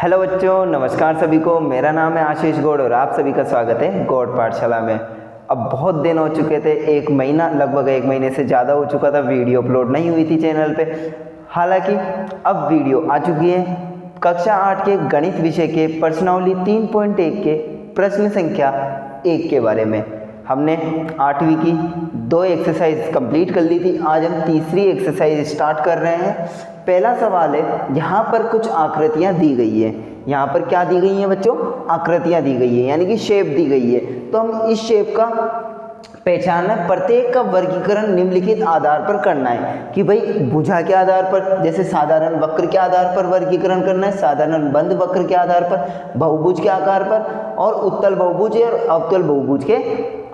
Hello बच्चों, नमस्कार सभी को। मेरा नाम है आशीष गौड़ और आप सभी का स्वागत है गौड़ पाठशाला में। अब बहुत दिन हो चुके थे, एक महीना, लगभग एक महीने से ज़्यादा हो चुका था, वीडियो अपलोड नहीं हुई थी चैनल पे। हालांकि अब वीडियो आ चुकी है कक्षा 8 के गणित विषय के प्रश्नावली 3.1 के प्रश्न संख्या 1 के बारे में। हमने 8वीं की 2 एक्सरसाइज कंप्लीट कर ली थी। आज हम तीसरी एक्सरसाइज स्टार्ट कर रहे हैं। पहला सवाल है, यहाँ पर कुछ आकृतियाँ दी गई है। यहाँ पर क्या दी गई हैं बच्चों? आकृतियाँ दी गई है, यानी कि शेप दी गई है। तो हम इस शेप का पहचान है, प्रत्येक का वर्गीकरण निम्नलिखित आधार पर करना है कि भाई भुजा के आधार पर, जैसे साधारण वक्र के आधार पर वर्गीकरण करना है, साधारण बंद वक्र के आधार पर, बहुभुज के आकार पर, और उत्तल बहुभुज और अवतल बहुभुज के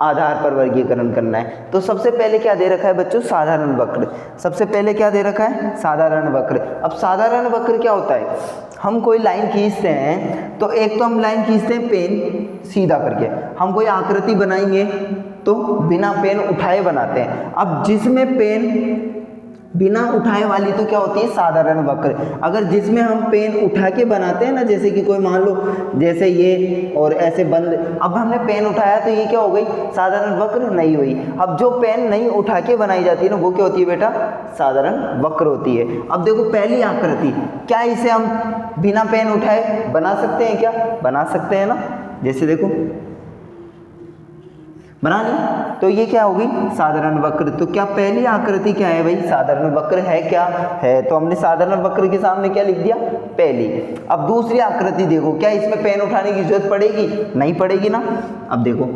आधार पर वर्गीकरण करना है। तो सबसे पहले क्या दे रखा है बच्चों? साधारण वक्र। सबसे पहले क्या दे रखा है? साधारण वक्र। अब साधारण वक्र क्या होता है? हम कोई लाइन खींचते हैं, तो एक तो हम लाइन खींचते हैं पेन सीधा करके, हम कोई आकृति बनाएंगे तो बिना पेन उठाए बनाते हैं। अब जिसमें पेन बिना उठाए वाली तो क्या होती है? साधारण वक्र। अगर जिसमें हम पेन उठा के बनाते हैं ना, जैसे कि कोई मान लो जैसे ये और ऐसे बंद, अब हमने पेन उठाया तो ये क्या हो गई? साधारण वक्र नहीं हुई। अब जो पेन नहीं उठा के बनाई जाती है ना, वो क्या होती है बेटा? साधारण वक्र होती है। अब देखो पहली आकृति, क्या इसे हम बिना पेन उठाए बना सकते हैं? क्या बना सकते हैं ना? जैसे देखो बना ली, तो ये क्या होगी? साधारण वक्र। तो क्या पहली आकृति क्या है भाई? साधारण वक्र है। क्या है? तो हमने साधारण वक्र के सामने क्या लिख दिया? पहली। अब दूसरी आकृति देखो, क्या इसमें पेन उठाने की जरूरत पड़ेगी? नहीं पड़ेगी ना। अब देखो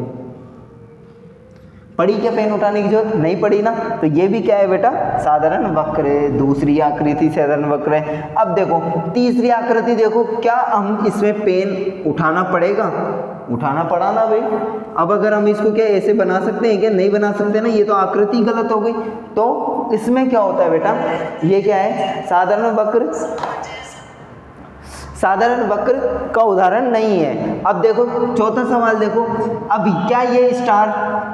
पड़ी क्या पेन उठाने की जरूरत? नहीं पड़ी ना। तो ये भी क्या है बेटा? साधारण वक्र है। दूसरी आकृति साधारण वक्र है। अब देखो तीसरी आकृति देखो, क्या हम इसमें पेन उठाना पड़ेगा? उठाना पड़ा ना भाई। अब अगर हम इसको क्या ऐसे बना सकते हैं? क्या नहीं बना सकते ना, ये तो आकृति गलत हो गई। तो इसमें क्या होता है बेटा? ये क्या है? साधारण वक्र। साधारण वक्र का उदाहरण नहीं है। अब देखो चौथा सवाल देखो, अभी क्या ये स्टार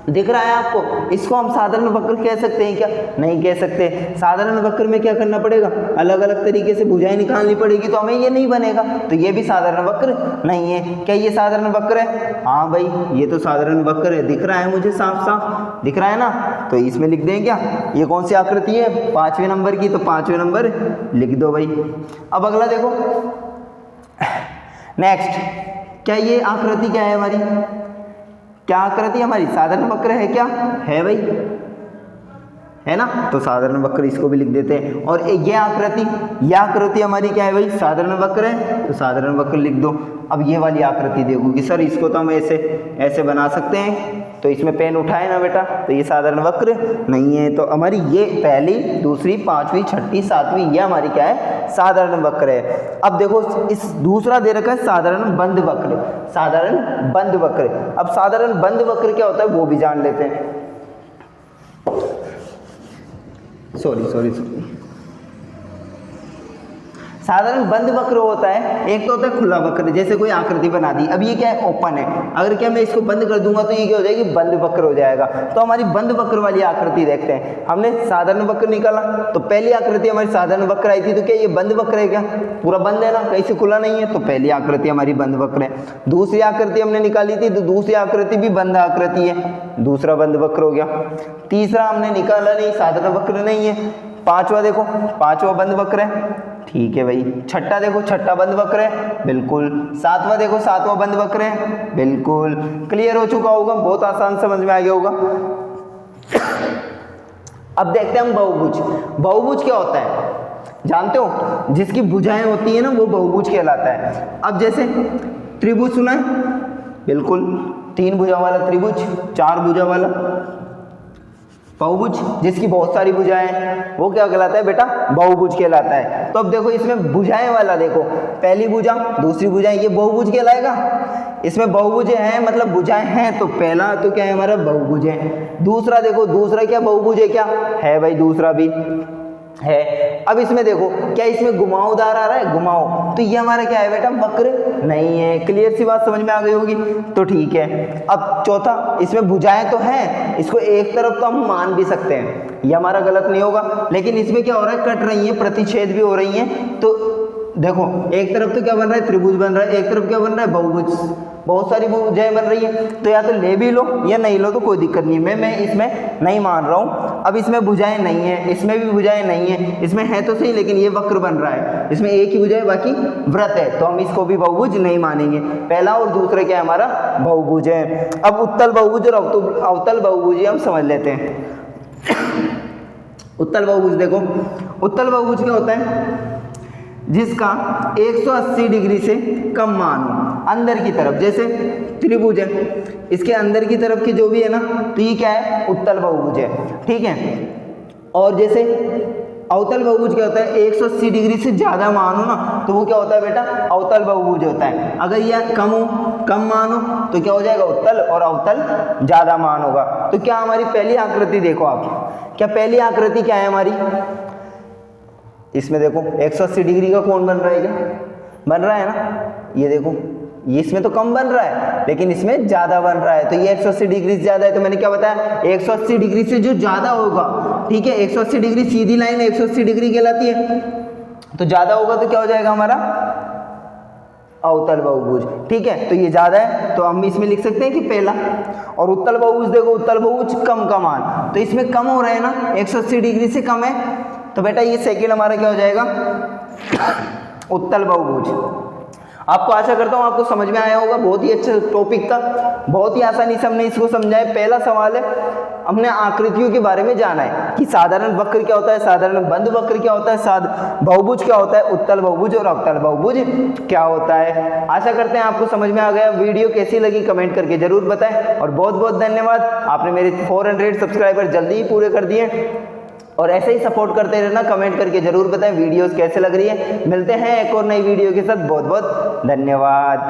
दिख रहा है आपको? इसको हम साधारण वक्र कह सकते हैं क्या? नहीं कह सकते। साधारण वक्र में क्या करना पड़ेगा? अलग अलग तरीके से भुजाएं निकालनी पड़ेगी, तो हमें ये नहीं बनेगा। तो ये भी साधारण वक्र नहीं है। क्या ये साधारण वक्र है? हाँ भाई, ये तो साधारण वक्र है, दिख रहा है मुझे, साफ साफ दिख रहा है ना। तो इसमें लिख दें क्या? ये कौन सी आकृति है? 5वें नंबर की, तो 5वें नंबर लिख दो भाई। अब अगला देखो, नेक्स्ट, क्या ये आकृति क्या है हमारी? क्या आकृति हमारी? साधारण वक्र है। क्या है भाई? है ना। तो साधारण वक्र इसको भी लिख देते हैं। और ये आकृति हमारी क्या है भाई? साधारण वक्र है, तो साधारण वक्र लिख दो। अब ये वाली आकृति देखो कि सर इसको तो हम ऐसे बना सकते हैं, तो इसमें पेन उठाए ना बेटा, तो ये साधारण वक्र नहीं है। तो हमारी ये पहली, दूसरी, 5वीं, 6ठी, 7वीं, ये हमारी क्या है? साधारण वक्र है। अब देखो इस दूसरा दे रखा है साधारण बंद वक्र। साधारण बंद वक्र। अब साधारण बंद वक्र क्या होता है वो भी जान लेते हैं। सॉरी। साधारण बंद वक्र होता है, एक तो होता है खुला वक्र, जैसे कोई आकृति बना दी, अब ये क्या है? ओपन है। अगर क्या मैं इसको बंद कर दूंगा तो ये क्या हो जाएगी? बंद वक्र हो जाएगा। तो हमारी बंद वक्र वाली आकृति देखते हैं। हमने साधारण वक्र निकाला, तो पहली आकृति हमारी साधारण वक्र आई थी, तो क्या ये बंद वक्र है? क्या पूरा बंद है ना, कहीं से खुला नहीं है, तो पहली आकृति हमारी बंद वक्र है। दूसरी आकृति हमने निकाली थी, तो दूसरी आकृति भी बंद आकृति है, दूसरा बंद वक्र हो गया। तीसरा हमने निकाला नहीं, साधारण वक्र नहीं है। 5वां देखो, 5वां बंद वक्र है, ठीक है भाई। 6ठा देखो, 6ठा बंद वक्र है, बिल्कुल। 7वां देखो, 7वां बंद वक्र है, बिल्कुल। क्लियर हो चुका होगा, बहुत आसान समझ में आ गया होगा। अब देखते हैं हम बहुभुज। बहुभुज क्या होता है जानते हो? जिसकी भुजाएं होती है ना, वो बहुभुज कहलाता है। अब जैसे त्रिभुज सुना है? बिल्कुल। 3 भुजा वाला त्रिभुज, 4 भुजा वाला बहुभुज, जिसकी बहुत सारी भुजाएं हैं, वो क्या कहलाता है बेटा? बहुभुज कहलाता है। तो अब देखो इसमें भुजाएं वाला देखो, पहली भुजा, दूसरी भुजा, ये बहुभुज कहलाएगा। इसमें बहुभुज हैं, मतलब भुजाएं हैं, तो पहला तो क्या है हमारा? बहुभुज है। दूसरा देखो, दूसरा क्या बहुभुज है? क्या है भाई? दूसरा भी है। अब इसमें देखो, क्या इसमें घुमावदार आ रहा है? घुमाव, तो ये हमारा क्या है बेटा? वक्र नहीं है। क्लियर सी बात समझ में आ गई होगी, तो ठीक है। अब चौथा, इसमें भुजाएं तो हैं, इसको एक तरफ तो हम मान भी सकते हैं, ये हमारा गलत नहीं होगा। लेकिन इसमें क्या हो रहा है? कट रही है, प्रतिच्छेद भी हो रही है, तो देखो एक तरफ तो क्या बन रहा है, त्रिभुज बन रहा है, एक तरफ क्या बन रहा है, बहुभुज, बहुत सारी भुजाएं बन रही है। तो या तो ले भी लो या नहीं लो तो कोई दिक्कत नहीं है, मैं इसमें नहीं मान रहा हूँ। अब इसमें भुजाएं नहीं है, इसमें भी भुजाएं नहीं है, इसमें है तो सही लेकिन ये वक्र बन रहा है, इसमें एक ही भुजा है बाकी वृत्त है, तो हम इसको भी बहुभुज नहीं मानेंगे। पहला और दूसरा क्या है हमारा, बहुभुज है। अब उत्तल बहुभुज और अवतल बहुभुज हम समझ लेते हैं। उत्तल बहुभुज देखो, उत्तल बहुभुज क्या होता है, जिसका 180 डिग्री से कम मान हो अंदर की तरफ, जैसे त्रिभुज है, इसके अंदर की तरफ की जो भी है ना, तो ये क्या है, उत्तल बहुभुज है, ठीक है। और जैसे अवतल बहुभुज क्या होता है, 180 डिग्री से ज़्यादा मान हो ना, तो वो क्या होता है बेटा, अवतल बहुभुज होता है। अगर यह कम हो, कम मान हो, तो क्या हो जाएगा, उत्तल, और अवतल ज़्यादा मान होगा। तो क्या हमारी पहली आकृति देखो आप, क्या पहली आकृति क्या है हमारी, इसमें देखो 180 डिग्री का कोण बन रहा है, क्या बन रहा है ना, ये देखो, ये इसमें तो कम बन रहा है लेकिन इसमें ज़्यादा बन रहा है, तो ये 180 डिग्री से ज़्यादा है। तो मैंने क्या बताया, 180 डिग्री से जो ज़्यादा होगा, ठीक है, 180 डिग्री सीधी लाइन 180 डिग्री कहलाती है, तो ज़्यादा होगा तो क्या हो जाएगा हमारा, अवतल बहुभुज, ठीक है। तो ये ज़्यादा है तो हम इसमें लिख सकते हैं कि पहला। और उत्तल बहुभुज देखो, उत्तल बहुभुज कम का मान, तो इसमें कम हो रहा है ना, 180 डिग्री से कम है, तो बेटा ये सेकंड हमारा क्या हो जाएगा, उत्तल बहुभुज। आपको आशा करता हूँ आपको समझ में आया होगा, बहुत ही अच्छा टॉपिक था, बहुत ही आसानी से हमने इसको समझा है। पहला सवाल है, हमने आकृतियों के बारे में जाना है कि साधारण वक्र क्या होता है, साधारण बंद वक्र क्या होता है, बहुभुज क्या होता है, उत्तल बहुभुज और अवतल बहुभुज क्या होता है। आशा करते हैं आपको समझ में आ गया। वीडियो कैसी लगी कमेंट करके जरूर बताएं, और बहुत बहुत धन्यवाद, आपने मेरे 400 सब्सक्राइबर जल्दी ही पूरे कर दिए, और ऐसे ही सपोर्ट करते रहना, कमेंट करके जरूर बताएं वीडियोस कैसे लग रही है। मिलते हैं एक और नई वीडियो के साथ, बहुत बहुत धन्यवाद।